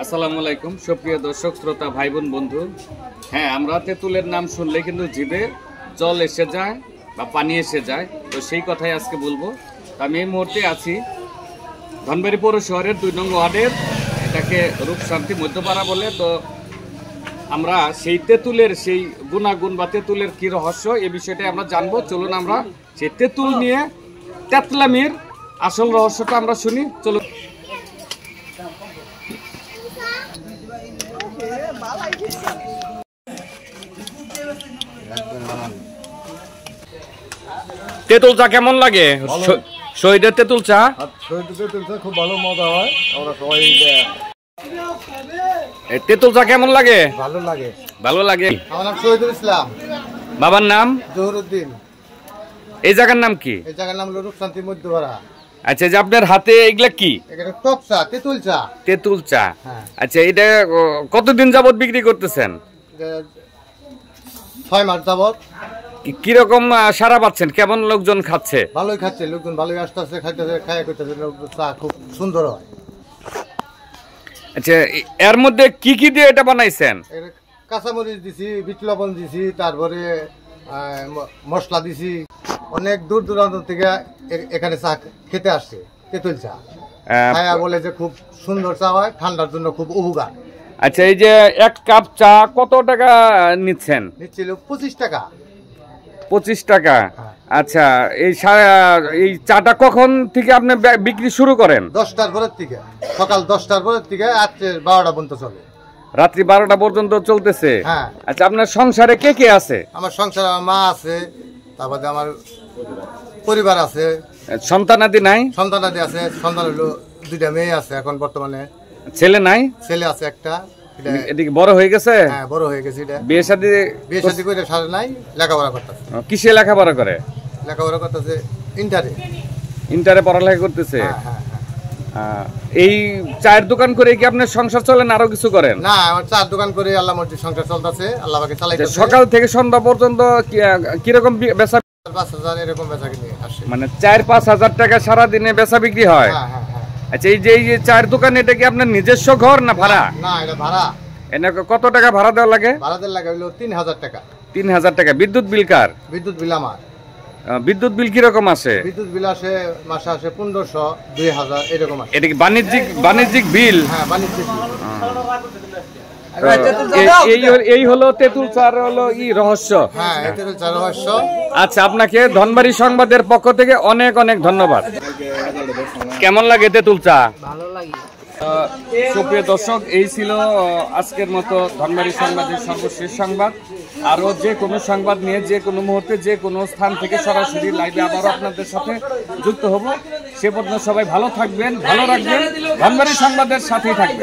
আসসালামু আলাইকুম সুপ্রিয় দর্শক শ্রোতা ভাই বোন বন্ধু। হ্যাঁ, আমরা তেঁতুলের নাম শুনলে কিন্তু জিভে জল এসে যায় বা পানি এসে যায়, তো সেই কথাই আজকে বলবো। আমি এই মুহূর্তে আছি ধনবাড়ী পৌর শহরের 2 নং ওয়ার্ডের, এটাকে রূপশান্তি মধ্যপাড়া বলে। তো আমরা সেই তেঁতুলের সেই গুণাগুণ বা তেঁতুলের কি রহস্য এই বিষয়টা আমরা জানবো। চলুন আমরা সেই তেঁতুল নিয়ে তেতলামির আসল রহস্যটা আমরা শুনি। চলুন। তেঁতুল চা কেমন লাগে? শহীদের তেঁতুল চা খুব ভালো মজা হয়। আমরা সবাই তেঁতুল চা কেমন লাগে? ভালো লাগে। ভালো লাগে। আমার নাম শহীদুল ইসলাম। বাবার নাম জহুরুদ্দিন। এই জায়গার নাম কি? এই জায়গার নাম হলো রূপশান্তি মধ্যপাড়া। আচ্ছা, যে আপনার হাতে এগুলা কি? এটা টক চা, তেঁতুল চা। তেঁতুল চা। হ্যাঁ। আচ্ছা, এটা কতদিন যাবত বিক্রি করতেছেন? 6 মাস যাবত। কিরকম সারা পাচ্ছেন? কেমন লোকজন খাচ্ছে? ভালোই খাচ্ছে, লোকজন ভালোই আসতেছে, খাইতেছে, খায়া করতেছে। চা খুব সুন্দর হয়। আচ্ছা, এর মধ্যে কি কি দিয়ে এটা বানাইছেন? কাঁচামরিচ দিছি, বিট লবণ দিছি, তারপরে মশলা দিছি। অনেক দূর দূরান্ত থেকে এখানে চা খেতে আসছে, তেঁতুল চা খায়া বলে যে খুব সুন্দর চা হয়, ঠান্ডার জন্য খুব উপকার। আচ্ছা, এই যে 1 কাপ চা কত টাকা নিচ্ছেন? নিচ্ছিল 25 টাকা। 25 টাকা। আচ্ছা, এই চাটা কখন থেকে আপনি বিক্রি শুরু করেন? 10টার পরের থেকে, সকাল 10টার পরের থেকে রাত্রে 12টা পর্যন্ত চলে। রাত্রি 12টা পর্যন্ত চলতেছে? হ্যাঁ। আচ্ছা, আপনার সংসারে কে কে আছে? আমার সংসারে আমার মা আছে, তারপরে আমার পরিবার আছে। সন্তানাদি নাই? সন্তানাদি আছে। সন্তান হলো 2টা মেয়ে আছে এখন বর্তমানে। ছেলে নাই? ছেলে আছে একটা। এদিকে বড় হয়ে গেছে? হ্যাঁ, বড় হয়ে গেছে। এটা বিয়ে শাদী করে সারে নাই, লেখাপড়া করতেছে। কিসে লেখাপড়া করে? লেখাপড়া করতেছে ইন্টারে পড়ালেখা করতেছে। হ্যাঁ। এই চায়ের দোকান করে কি আপনার সংসার চলে না আরো কিছু করেন? না, আমার চার দোকান করে আল্লাহ মর্জি সংসার চলতেছে। আল্লাহ পাকে চালাইতেছে। সকাল থেকে সন্ধ্যা পর্যন্ত কিরকম বেচা? 5,000 এরকম বেচা কিনে আসে। মানে 4-5 হাজার টাকা সারা দিনে বেচা বিক্রি হয়? হ্যাঁ। আচ্ছা, এই যে চায়ের দোকান, এটা কি আপনার নিজস্ব ঘর না ভাড়া? না, এটা ভাড়া। এনে কত টাকা ভাড়া দেওয়া লাগে? ভাড়া দেওয়া লাগে হলো 3,000 টাকা। 3,000 টাকা। বিদ্যুৎ বিল কার? বিদ্যুৎ বিল আমার। বিদ্যুৎ বিল কিরকম আসে? বিদ্যুৎ বিল আসে মাসে 1,500, 2,000 এরকম আসে। এটা কি বাণিজ্যিক বিল? হ্যাঁ, বাণিজ্যিক বিল। এই হলো তেঁতুল চার হলো রহস্য। হ্যাঁ, তেঁতুল চার রহস্য। আচ্ছা, আপনাকে ধনবাড়ী সংবাদের পক্ষ থেকে অনেক অনেক ধন্যবাদ। কেমন লাগে তেঁতুল চা? ভালো লাগে। সুপ্রিয় দর্শক, এই ছিল আজকের মতো ধনবাড়ী সংবাদের সর্বশেষ সংবাদ। আরো যে কোনো সংবাদ নিয়ে যে কোনো মুহূর্তে যে কোনো স্থান থেকে সরাসরি লাইভে আবারও আপনাদের সাথে যুক্ত হব। সে পর্যন্ত সবাই ভালো থাকবেন, ভালো রাখবেন, ধনবাড়ী সংবাদের সাথেই থাকবেন।